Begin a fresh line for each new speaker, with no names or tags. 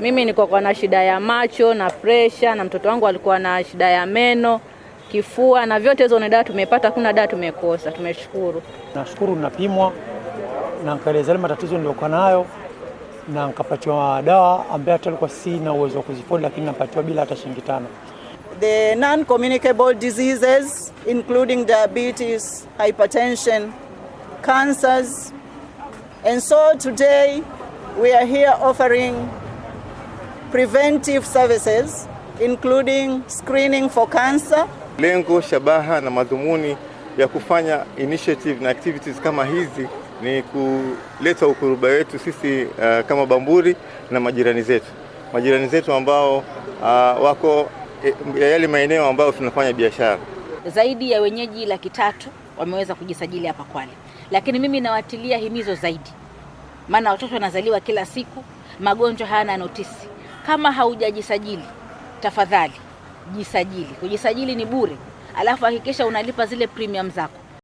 Mimi niko na shida ya macho na pressure, na mtoto wangu alikuwa na shida ya meno, kifua, na vyote hizo ni dawa tumepata, kuna dawa tumekosa. Tumeshukuru.
Nashukuru napimwa na nikaeleza matatizo niliokuwa nayo na nikapatiwa dawa ambayo alikuwa sina uwezo wa kuzifollow, lakini napatiwa bila hata shilingi 5.
The non-communicable diseases including diabetes, hypertension, cancers. And so today we are here offering preventive services including screening for cancer.
Lengo, shabaha na madhumuni ya kufanya initiative na activities kama hizi ni kuleta ukuruba wetu sisi kama Bamburi na majirani zetu ambao wako yale maeneo ambayo tunafanya biashara.
Zaidi ya wenyeji 300,000 wameweza kujisajili hapa Kwale. Lakini mimi nawatilia himizo zaidi. Maana watoto wanazaliwa kila siku, magonjwa hayana notisi. Kama haujajisajili, tafadhali jisajili. Kujisajili ni bure. Alafu hakikisha unalipa zile premium zako.